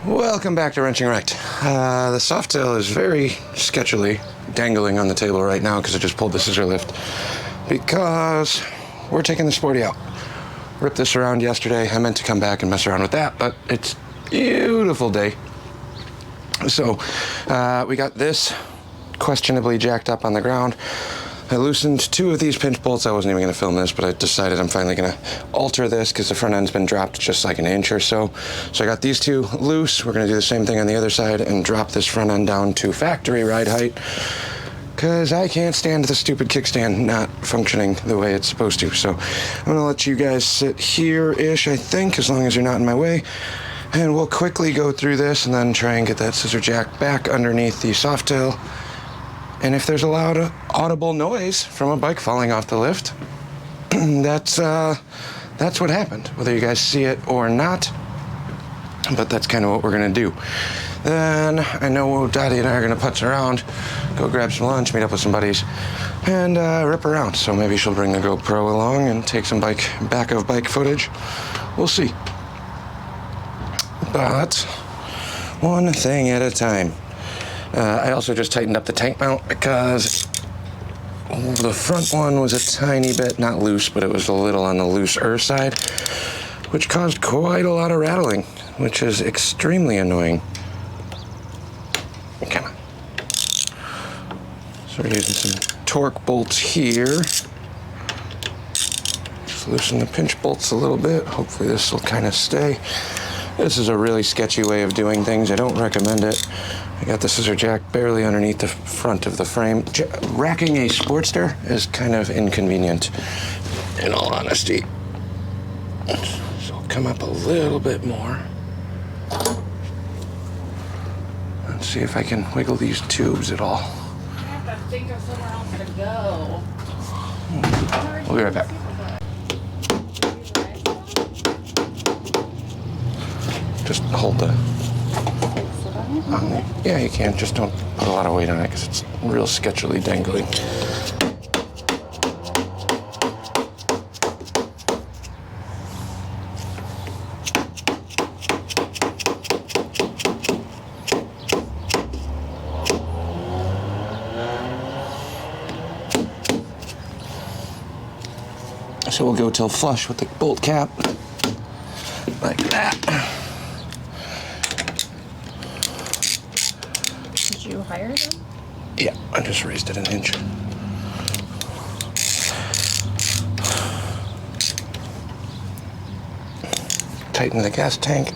Welcome back to Wrenching Wrecked. The Softail is very sketchily dangling on the table right now because I just pulled the scissor lift because we're taking the Sporty out. Ripped this around yesterday. I meant to come back and mess around with that, but it's a beautiful day. So we got this questionably jacked up on the ground. I loosened 2 of these pinch bolts. I wasn't even going to film this, but I decided I'm finally going to alter this because the front end's been dropped just like an inch or so. So I got these 2 loose. We're going to do the same thing on the other side and drop this front end down to factory ride height because I can't stand the stupid kickstand not functioning the way it's supposed to. So I'm going to let you guys sit here-ish, I think, as long as you're not in my way. And we'll quickly go through this and then try and get that scissor jack back underneath the Softail. And if there's a loud audible noise from a bike falling off the lift, that's what happened, whether you guys see it or not. But that's kind of what we're going to do. Then I know Dottie and I are going to putz around, go grab some lunch, meet up with some buddies, and rip around. So maybe she'll bring the GoPro along and take some back of bike footage. We'll see. But one thing at a time. I also just tightened up the tank mount because the front one was a tiny bit, not loose, but it was a little on the looser side, which caused quite a lot of rattling, which is extremely annoying. Come on. So we're using some torque bolts here. Just loosen the pinch bolts a little bit. Hopefully this will kind of stay. This is a really sketchy way of doing things. I don't recommend it. I got the scissor jack barely underneath the front of the frame. Racking a Sportster is kind of inconvenient, in all honesty. So I'll come up a little bit more. Let's see if I can wiggle these tubes at all. I have to think of somewhere else to go. We'll be right back. Just hold the... yeah, you can. Just don't put a lot of weight on it because it's real sketchily dangling. So we'll go till flush with the bolt cap, like that. Did you hire them? Yeah, I just raised it an inch. Tighten the gas tank.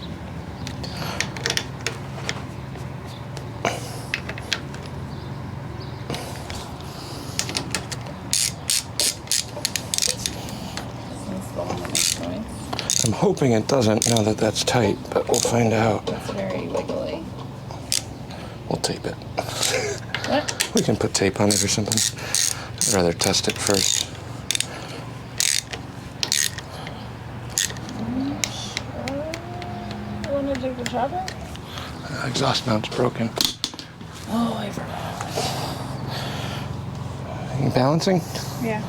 I'm hoping it doesn't now that that's tight, but we'll find out. It's very wiggly. We'll tape it. What? We can put tape on it or something. I'd rather test it first. You want to take the chopper? Exhaust mount's broken. Oh, I forgot. You balancing? Yeah.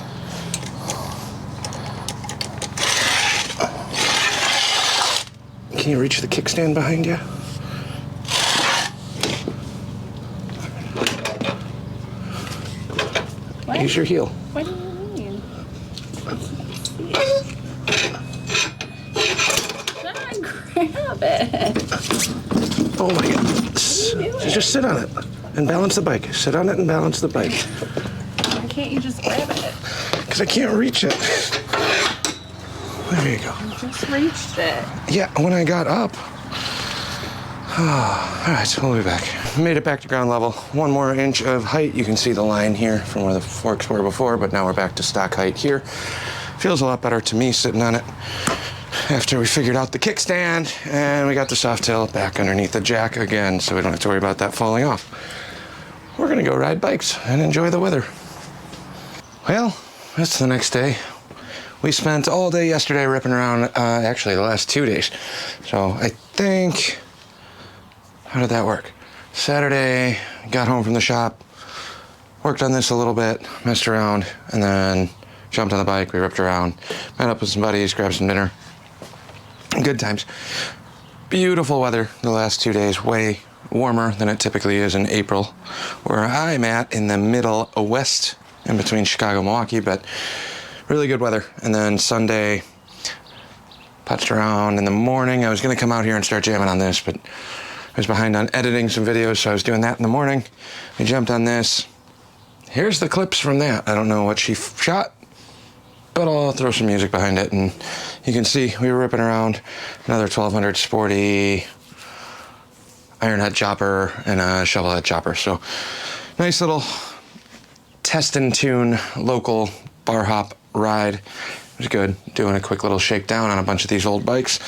Can you reach the kickstand behind you? What? Use your heel. What do you mean? God, grab it. Oh my God. Just sit on it and balance the bike. Sit on it and balance the bike. Why can't you just grab it? Because I can't reach it. There you go. You just reached it. Yeah, when I got up. All right, so we'll be back. Made it back to ground level. 1 more inch of height. You can see the line here from where the forks were before, but now we're back to stock height here. Feels a lot better to me sitting on it after we figured out the kickstand and we got the Softail back underneath the jack again, so we don't have to worry about that falling off. We're gonna go ride bikes and enjoy the weather. Well, it's the next day. We spent all day yesterday ripping around, actually the last 2 days. So I think, how did that work? Saturday, got home from the shop, worked on this a little bit, messed around, and then jumped on the bike, we ripped around, met up with some buddies, grabbed some dinner. Good times. Beautiful weather the last 2 days, way warmer than it typically is in April, where I'm at in the middle west, in between Chicago and Milwaukee, but really good weather. And then Sunday, putzed around in the morning. I was going to come out here and start jamming on this, but I was behind on editing some videos, so I was doing that in the morning. I jumped on this. Here's the clips from that. I don't know what she shot, but I'll throw some music behind it, and you can see we were ripping around another 1200 Sporty ironhead chopper and a shovelhead chopper. So nice little test and tune local bar hop ride. It was good, doing a quick little shakedown on a bunch of these old bikes.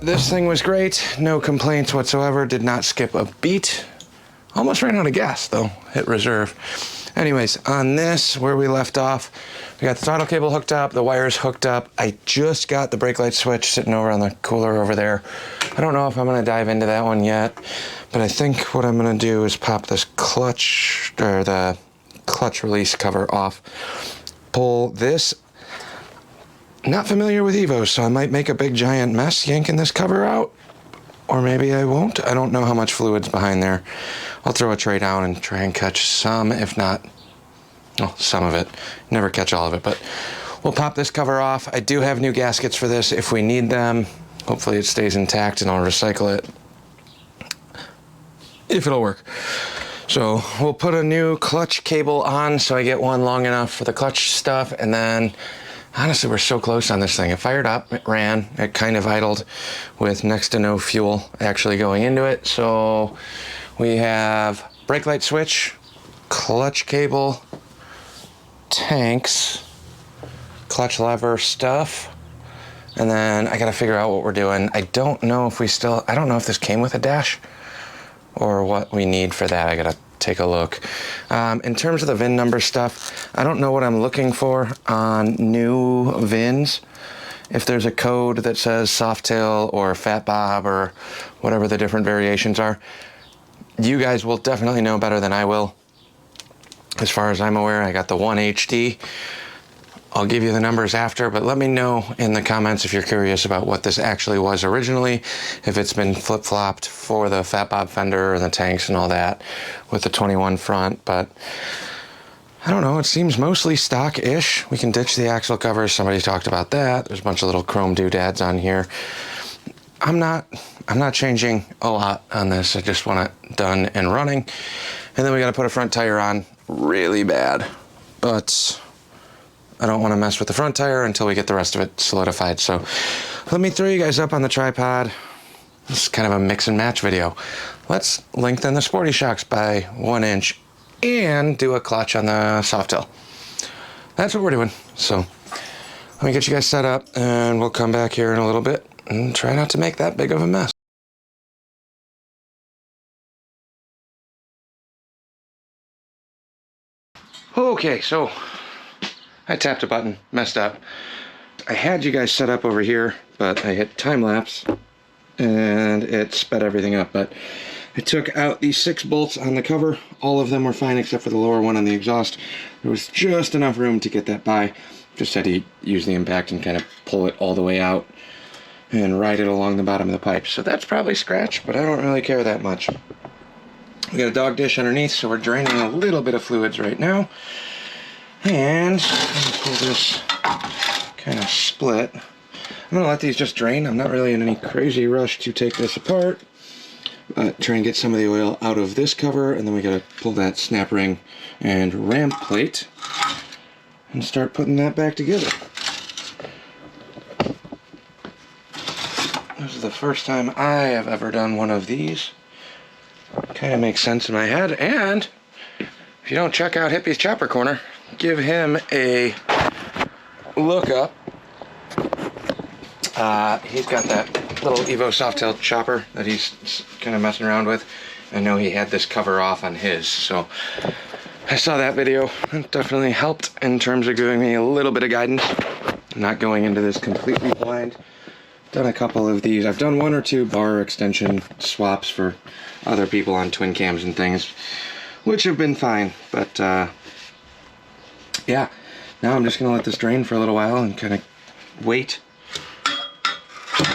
This thing was great, no complaints whatsoever, did not skip a beat. Almost ran out of gas though, hit reserve. Anyways, on this, where we left off, we got the throttle cable hooked up, the wires hooked up. I just got the brake light switch sitting over on the cooler over there. I don't know if I'm gonna dive into that one yet, but I think what I'm gonna do is pop this clutch, or the clutch release cover off, pull this. Not familiar with Evos, so I might make a big giant mess yanking this cover out, or maybe I won't. I don't know how much fluid's behind there. I'll throw a tray down and try and catch some, if not, well, some of it. Never catch all of it, but we'll pop this cover off. I do have new gaskets for this if we need them. Hopefully it stays intact and I'll recycle it, if it'll work. So we'll put a new clutch cable on so I get one long enough for the clutch stuff, and then honestly, we're so close on this thing. It fired up, it ran, it kind of idled with next to no fuel actually going into it. So we have brake light switch, clutch cable, tanks, clutch lever stuff, and then I gotta figure out what we're doing. I don't know if this came with a dash or what we need for that. I gotta take a look. In terms of the VIN number stuff, I don't know what I'm looking for on new VINs. If there's a code that says Softail or Fat Bob or whatever the different variations are, you guys will definitely know better than I will. As far as I'm aware, I got the 1HD. I'll give you the numbers after, but let me know in the comments if you're curious about what this actually was originally, if it's been flip-flopped for the Fat Bob fender and the tanks and all that with the 21 front. But I don't know, it seems mostly stock-ish. We can ditch the axle covers, somebody talked about that. There's a bunch of little chrome doodads on here. I'm not changing a lot on this. I just want it done and running. And then we gotta put a front tire on really bad, but I don't want to mess with the front tire until we get the rest of it solidified. So let me throw you guys up on the tripod. This is kind of a mix and match video. Let's lengthen the Sporty shocks by 1 inch and do a clutch on the Softail. That's what we're doing. So let me get you guys set up and we'll come back here in a little bit and try not to make that big of a mess. Okay, so I tapped a button, messed up. I had you guys set up over here, but I hit time lapse and it sped everything up. But I took out these 6 bolts on the cover. All of them were fine except for the lower one on the exhaust. There was just enough room to get that by. Just had to use the impact and kind of pull it all the way out and ride it along the bottom of the pipe. So that's probably scratched, but I don't really care that much. We got a dog dish underneath, so we're draining a little bit of fluids right now. And pull this kind of split. I'm gonna let these just drain. I'm not really in any crazy rush to take this apart. Try and get some of the oil out of this cover, and then we gotta pull that snap ring and ram plate and start putting that back together. This is the first time I have ever done one of these. Kind of makes sense in my head. And if you don't check out Hippie's Chopper Corner, give him a look up. He's got that little Evo Softail chopper that he's kind of messing around with. I know he had this cover off on his, so I saw that video. It definitely helped in terms of giving me a little bit of guidance. I'm not going into this completely blind. Done a couple of these. I've done 1 or 2 bar extension swaps for other people on twin cams and things, which have been fine. But yeah, now I'm just gonna let this drain for a little while and kind of wait.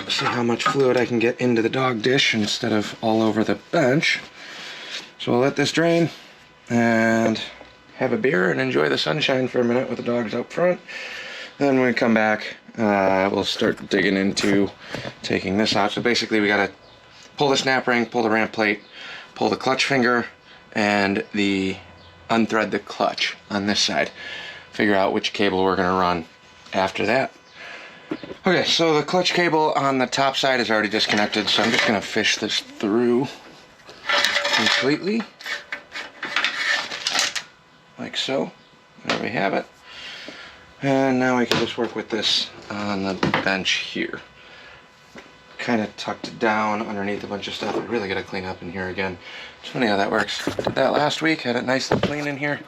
See how much fluid I can get into the dog dish instead of all over the bench. So we'll let this drain and have a beer and enjoy the sunshine for a minute with the dogs out front. Then when we come back, we'll start digging into taking this out. So basically we gotta pull the snap ring, pull the ramp plate, pull the clutch finger, and unthread the clutch on this side. Figure out which cable we're gonna run after that. Okay, so the clutch cable on the top side is already disconnected, so I'm just gonna fish this through completely. Like so. There we have it. And now we can just work with this on the bench here. Kind of tucked down underneath a bunch of stuff. I really gotta clean up in here again. It's funny how that works. Did that last week, had it nice and clean in here.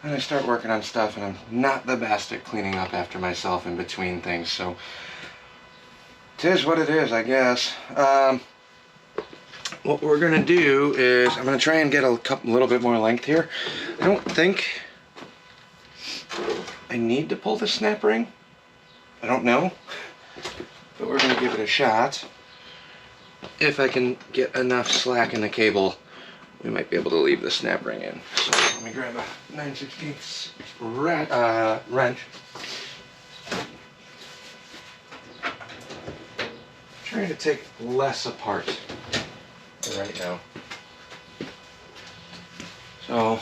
And I start working on stuff and I'm not the best at cleaning up after myself in between things, so it is what it is, I guess. What we're gonna do is I'm gonna try and get a little bit more length here. I don't think I need to pull the snap ring. I don't know, but we're gonna give it a shot. If I can get enough slack in the cable, we might be able to leave the snap ring in. So let me grab a 9/16 wrench. Trying to take less apart right now. So,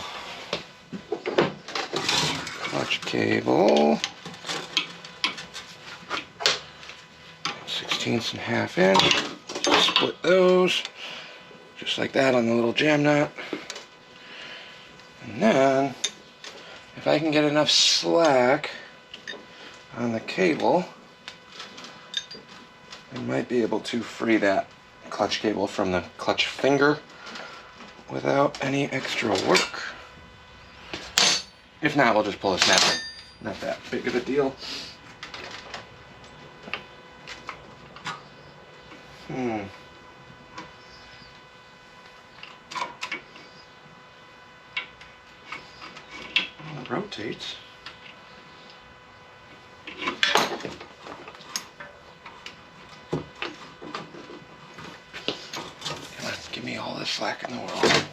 clutch cable, 16ths and ½ inch. Split those. Just like that on the little jam knot. And then, if I can get enough slack on the cable, I might be able to free that clutch cable from the clutch finger without any extra work. If not, we'll just pull a snap ring. Not that big of a deal. It rotates. Come on, give me all the slack in the world.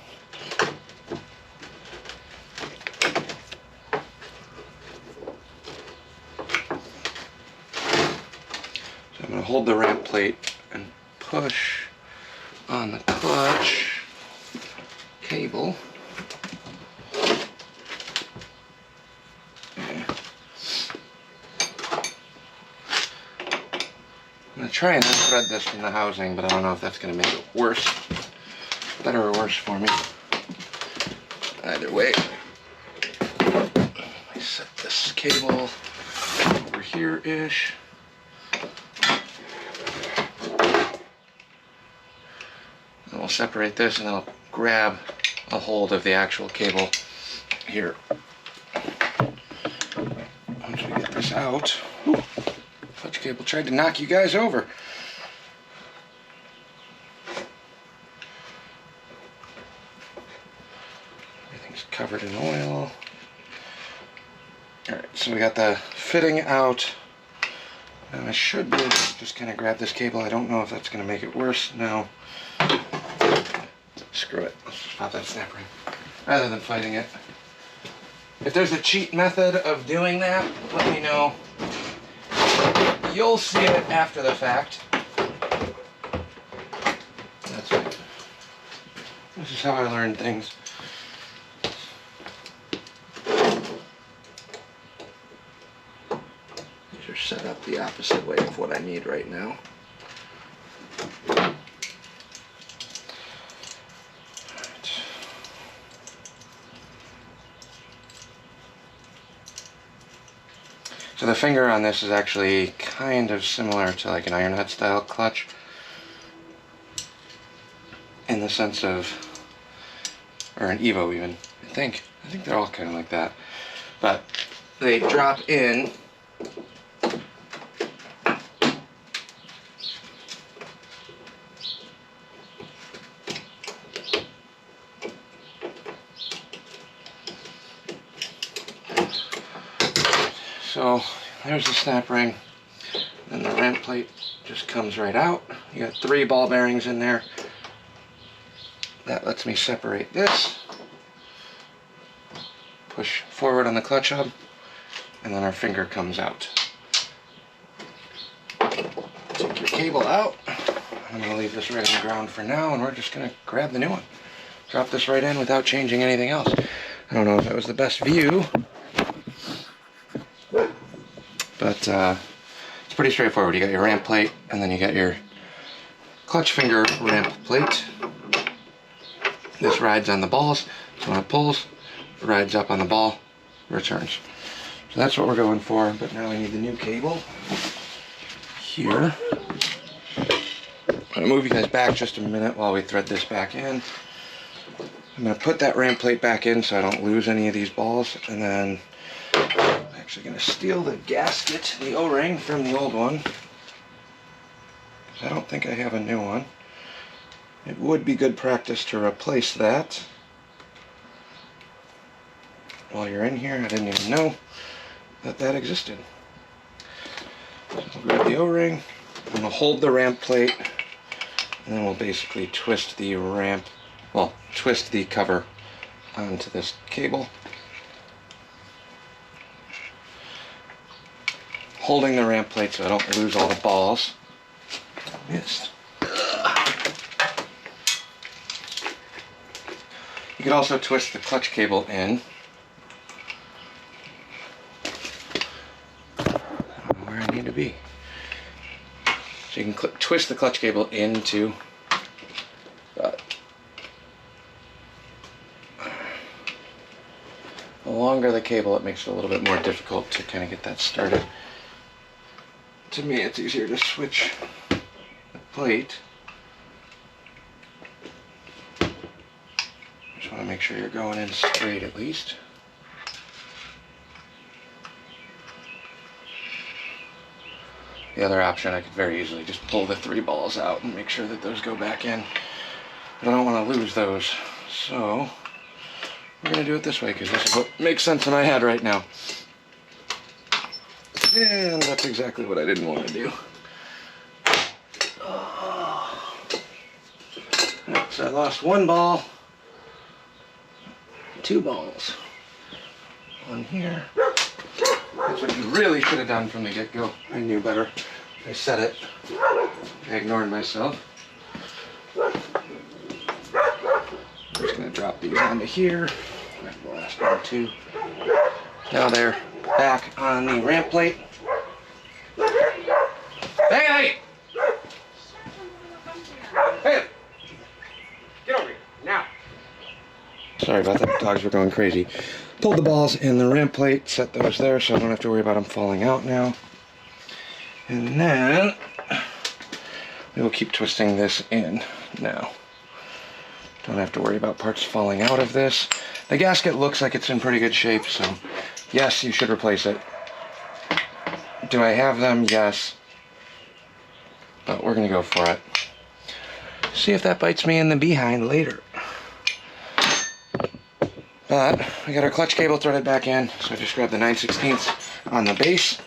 So I'm going to hold the ramp plate and push on the clutch cable. gonna try and unthread this from the housing, but I don't know if that's gonna make it worse, better or worse for me. Either way, I set this cable over here-ish. And we'll separate this and then I'll grab a hold of the actual cable here. Once we get this out, ooh, clutch cable tried to knock you guys over. Everything's covered in oil. Alright, so we got the fitting out. And I should be able to just kind of grab this cable. I don't know if that's going to make it worse. No. Screw it. Let's just pop that snap ring rather than fighting it. If there's a cheat method of doing that, let me know. You'll see it after the fact. That's it. This is how I learn things. These are set up the opposite way of what I need right now. So the finger on this is actually kind of similar to like an ironhead style clutch in the sense of, or an Evo even, I think they're all kind of like that, but they drop in so there's the snap ring, and the ramp plate just comes right out. You got 3 ball bearings in there. That lets me separate this, push forward on the clutch hub, and then our finger comes out. Take your cable out. I'm going to leave this right on the ground for now, and we're just going to grab the new one. Drop this right in without changing anything else. I don't know if that was the best view, but it's pretty straightforward. You got your ramp plate, and then you got your clutch finger ramp plate. This rides on the balls, so when it pulls, it rides up on the ball, returns. So that's what we're going for, but now we need the new cable here. I'm going to move you guys back just a minute while we thread this back in. I'm going to put that ramp plate back in so I don't lose any of these balls, and then I'm actually going to steal the gasket, the O-ring from the old one, because I don't think I have a new one. It would be good practice to replace that. While you're in here, I didn't even know that that existed. So we'll grab the O-ring, and we'll hold the ramp plate, and then we'll basically twist the twist the cover onto this cable. Holding the ramp plate so I don't lose all the balls. Missed. You can also twist the clutch cable in. I don't know where I need to be. So you can twist the clutch cable into the longer the cable, it makes it a little bit more difficult to kind of get that started. To me, it's easier to switch the plate. Just want to make sure you're going in straight at least. The other option, I could very easily just pull the 3 balls out and make sure that those go back in. But I don't want to lose those. So we're going to do it this way because this is what makes sense in my head right now. And that's exactly what I didn't want to do. Right, so I lost 1 ball. 2 balls. 1 here. That's what you really should have done from the get-go. I knew better. I said it. I ignored myself. I'm just going to drop these onto here. Grab the last one too. Now they're back on the ramp plate. Hey! Sorry about that, dogs were going crazy. Pulled the balls in the ramp plate, set those there so I don't have to worry about them falling out now. And then we will keep twisting this in now. Don't have to worry about parts falling out of this. The gasket looks like it's in pretty good shape, so yes, you should replace it. Do I have them? Yes. But we're gonna go for it. See if that bites me in the behind later. But we got our clutch cable threaded back in, so I just grabbed the 9/16 on the base.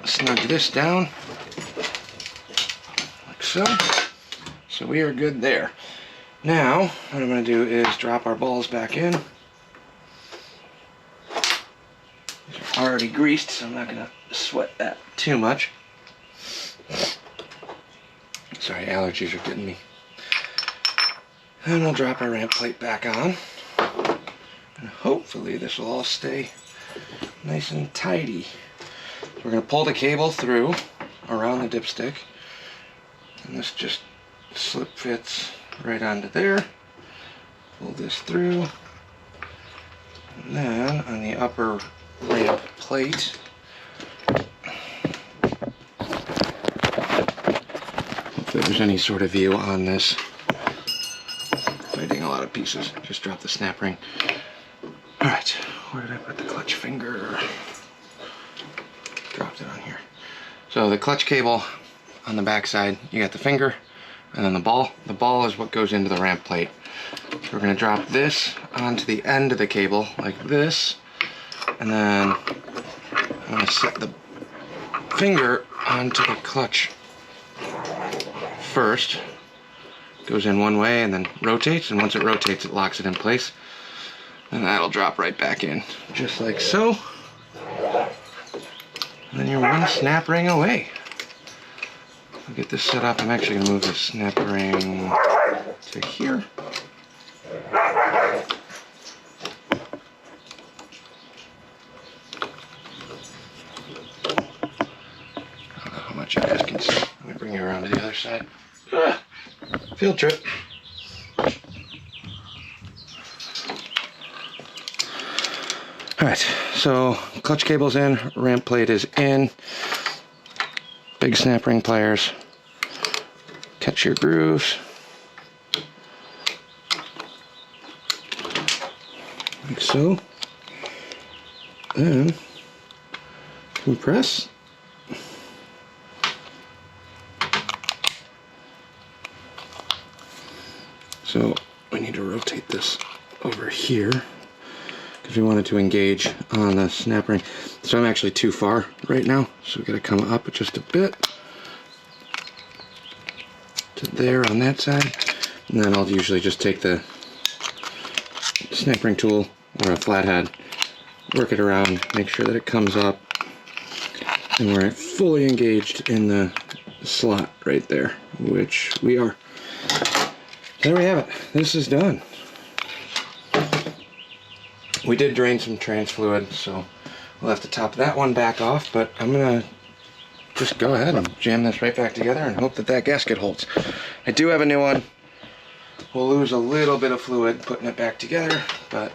Snug this down, like so. So we are good there. Now, what I'm going to do is drop our balls back in. These are already greased, so I'm not going to sweat that too much. Sorry, allergies are getting me. And we'll drop our ramp plate back on. And hopefully this will all stay nice and tidy. So we're going to pull the cable through around the dipstick. And this just slip fits right onto there. Pull this through. And then on the upper ramp plate, if there's any sort of view on this, fighting a lot of pieces, just drop the snap ring. Alright, where did I put the clutch finger? Dropped it on here. So the clutch cable on the back side, you got the finger and then the ball. The ball is what goes into the ramp plate. So we're going to drop this onto the end of the cable like this, and then I'm going to set the finger onto the clutch first. Goes in one way and then rotates, and once it rotates it locks it in place, and that'll drop right back in just like so, and then you're one snap ring away. I'll get this set up. I'm actually going to move the snap ring to here. I don't know how much you guys can see. Let me bring you around to the other side. Field trip. Alright, so clutch cable's in, ramp plate is in. Big snap ring pliers. Catch your grooves. Like so. Then compress. So we need to rotate this over here because we wanted to engage on the snap ring. So I'm actually too far right now, so we gotta come up just a bit to there on that side, and then I'll usually just take the snap ring tool or a flathead, work it around, make sure that it comes up, and we're fully engaged in the slot right there, which we are. There we have it. This is done. We did drain some trans fluid, so we'll have to top that one back off, but I'm gonna just go ahead and jam this right back together and hope that that gasket holds. I do have a new one. We'll lose a little bit of fluid putting it back together, but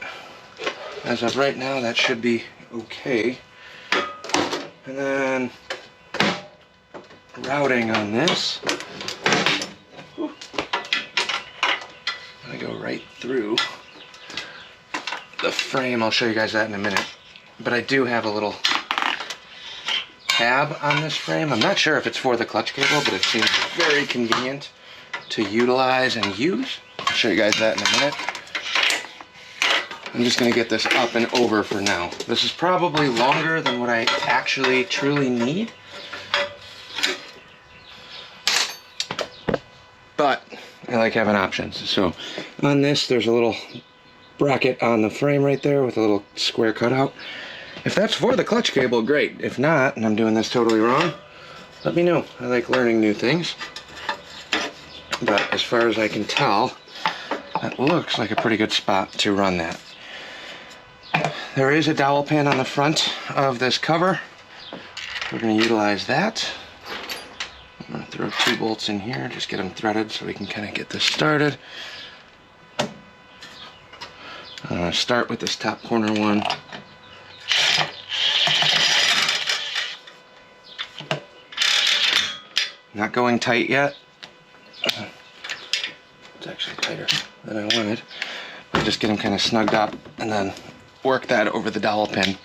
as of right now, that should be okay. And then routing on this. I'm gonna go right through the frame. I'll show you guys that in a minute. But I do have a little tab on this frame. I'm not sure if it's for the clutch cable, but it seems very convenient to utilize and use. I'll show you guys that in a minute. I'm just gonna get this up and over for now. This is probably longer than what I actually truly need. But I like having options. So on this, there's a little bracket on the frame right there with a little square cutout. If that's for the clutch cable, great. If not, and I'm doing this totally wrong, let me know. I like learning new things. But as far as I can tell, that looks like a pretty good spot to run that. There is a dowel pin on the front of this cover. We're going to utilize that. I'm going to throw 2 bolts in here, just get them threaded so we can kind of get this started. I'm going to start with this top corner one. Not going tight yet. It's actually tighter than I wanted. But just get them kind of snugged up and then work that over the dowel pin.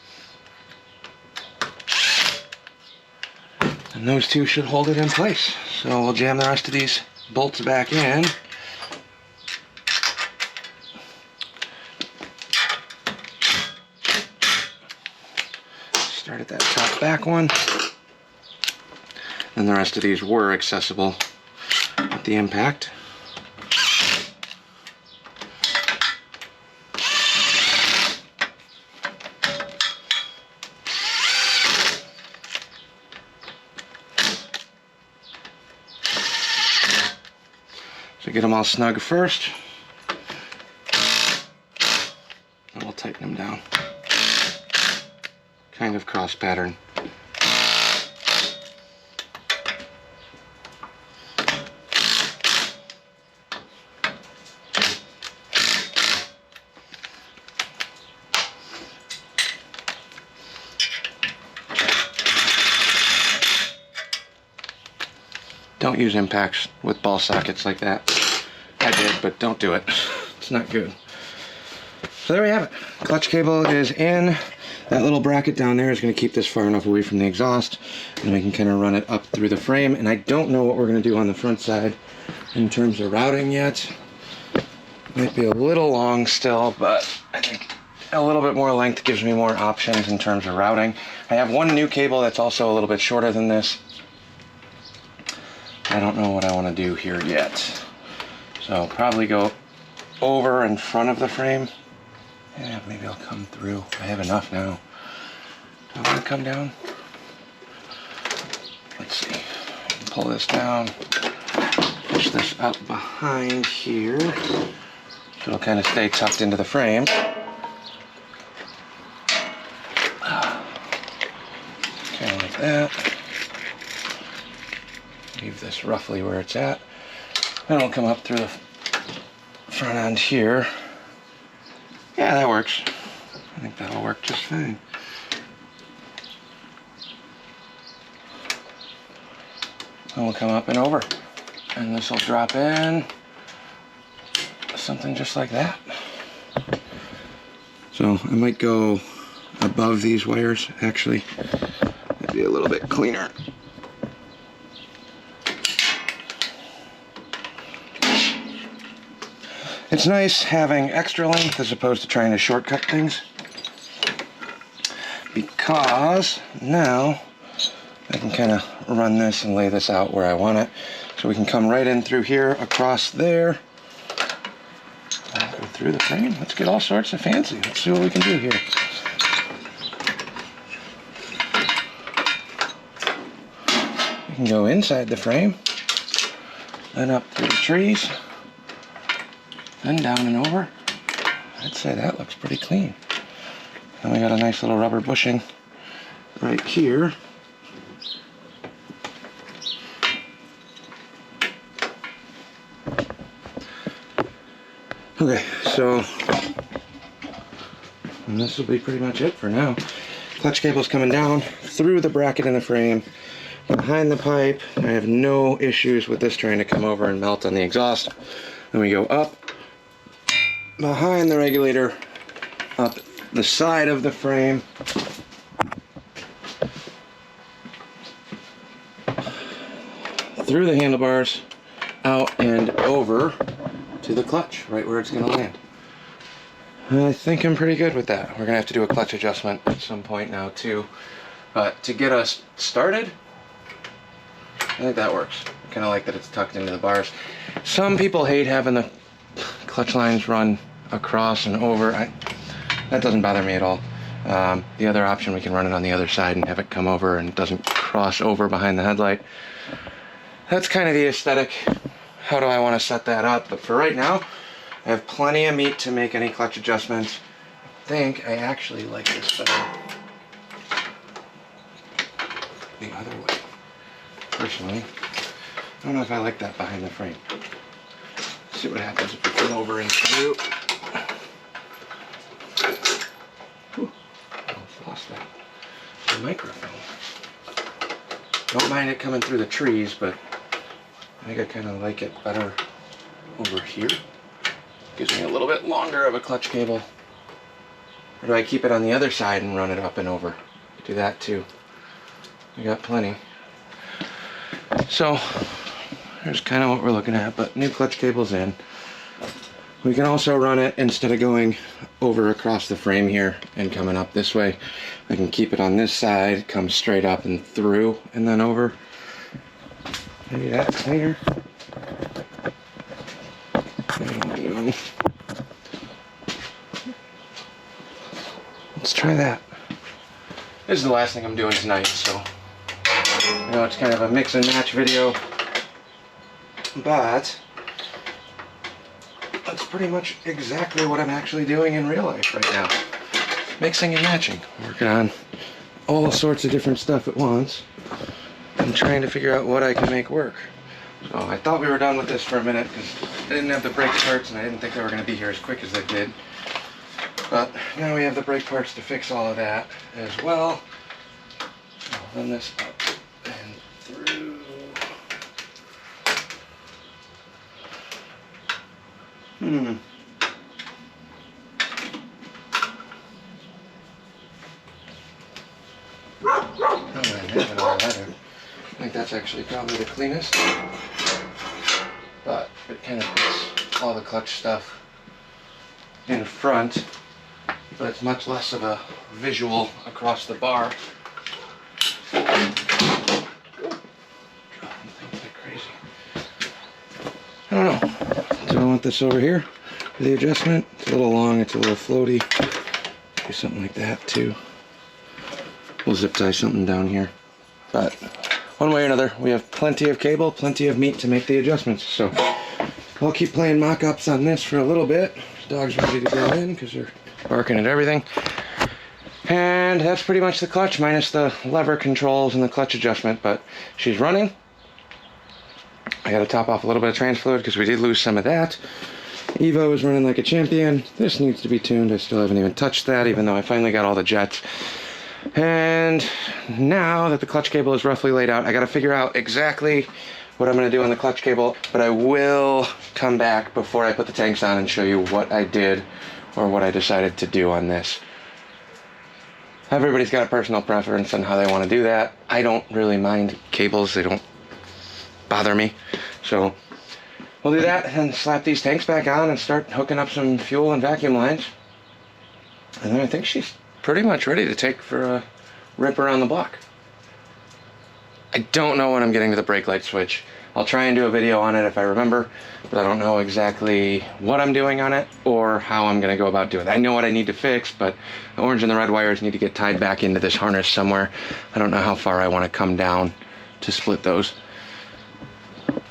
And those two should hold it in place. So we'll jam the rest of these bolts back in. Start at that top back one. And the rest of these were accessible with the impact. So get them all snug first, and we'll tighten them down. Kind of cross pattern. Don't use impacts with ball sockets like that. I did, but don't do it. It's not good. So there we have it. Clutch cable is in. That little bracket down there is going to keep this far enough away from the exhaust, and we can kind of run it up through the frame. And I don't know what we're going to do on the front side in terms of routing yet. Might be a little long still, but I think a little bit more length gives me more options in terms of routing. I have one new cable that's also a little bit shorter than this. I don't know what I want to do here yet. So I'll probably go over in front of the frame. Yeah, maybe I'll come through. I have enough now. Do I want to come down? Let's see. Pull this down. Push this up behind here. So it'll kind of stay tucked into the frame. Kind of like that. Leave this roughly where it's at. Then we'll come up through the front end here. Yeah, that works. I think that'll work just fine. Then we'll come up and over. And this will drop in. Something just like that. So I might go above these wires, actually. That'd be a little bit cleaner. It's nice having extra length as opposed to trying to shortcut things, because now I can kind of run this and lay this out where I want it. So we can come right in through here, across there, and go through the frame. Let's get all sorts of fancy. Let's see what we can do here. We can go inside the frame, then up through the trees, then down and over. I'd say that looks pretty clean. And we got a nice little rubber bushing right here. Okay, so and this will be pretty much it for now. Clutch cable's coming down through the bracket in the frame, behind the pipe. I have no issues with this trying to come over and melt on the exhaust. Then we go up behind the regulator, up the side of the frame, through the handlebars, out and over to the clutch, right where it's going to land. I think I'm pretty good with that. We're going to have to do a clutch adjustment at some point now too. But to get us started, I think that works. I kind of like that it's tucked into the bars. Some people hate having the clutch lines run across and over. That doesn't bother me at all. The other option, we can run it on the other side and have it come over and it doesn't cross over behind the headlight. That's kind of the aesthetic. How do I want to set that up? But for right now, I have plenty of meat to make any clutch adjustments. I think I actually like this better the other way. Personally, I don't know if I like that behind the frame. See what happens if we come over and through. microphone. Don't mind it coming through the trees, but I think I kind of like it better over here. Gives me a little bit longer of a clutch cable. Or do I keep it on the other side and run it up and over? Do that too. We got plenty. So, here's kind of what we're looking at, but new clutch cable's in. We can also run it, instead of going over across the frame here and coming up this way, I can keep it on this side, come straight up and through, and then over. Maybe that's cleaner. Let's try that. This is the last thing I'm doing tonight, so I know it's kind of a mix and match video, but that's pretty much exactly what I'm actually doing in real life right now. Mixing and matching. Working on all sorts of different stuff at once and trying to figure out what I can make work. So I thought we were done with this for a minute because I didn't have the brake parts and I didn't think they were going to be here as quick as they did. But now we have the brake parts to fix all of that as well. I'll run this up and through. I think that's actually probably the cleanest. But it kind of puts all the clutch stuff in front, but it's much less of a visual across the bar. I don't know. Do I want this over here for the adjustment? It's a little long, it's a little floaty. Do something like that too. We'll zip tie something down here. But one way or another, we have plenty of cable, plenty of meat to make the adjustments. So I'll keep playing mock-ups on this for a little bit. The dog's ready to go in because they're barking at everything. And that's pretty much the clutch, minus the lever controls and the clutch adjustment, but she's running. I gotta top off a little bit of trans fluid because we did lose some of that. Evo is running like a champion. This needs to be tuned. I still haven't even touched that, even though I finally got all the jets. And now that the clutch cable is roughly laid out, I gotta figure out exactly what I'm gonna do on the clutch cable, but I will come back before I put the tanks on and show you what I did or what I decided to do on this. Everybody's got a personal preference on how they want to do that. I don't really mind cables, they don't bother me. So we'll do that and slap these tanks back on and start hooking up some fuel and vacuum lines. And then I think she's pretty much ready to take for a rip around the block. I don't know when I'm getting to the brake light switch. I'll try and do a video on it if I remember, but I don't know exactly what I'm doing on it or how I'm gonna go about doing it. I know what I need to fix, but the orange and the red wires need to get tied back into this harness somewhere. I don't know how far I wanna come down to split those.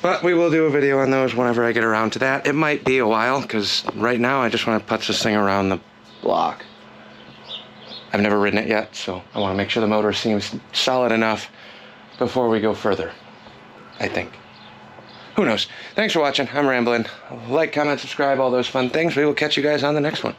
But we will do a video on those whenever I get around to that. It might be a while, because right now I just wanna putz this thing around the block. I've never ridden it yet, so I wanna make sure the motor seems solid enough before we go further, I think. Who knows? Thanks for watching. I'm rambling. Like, comment, subscribe, all those fun things. We will catch you guys on the next one.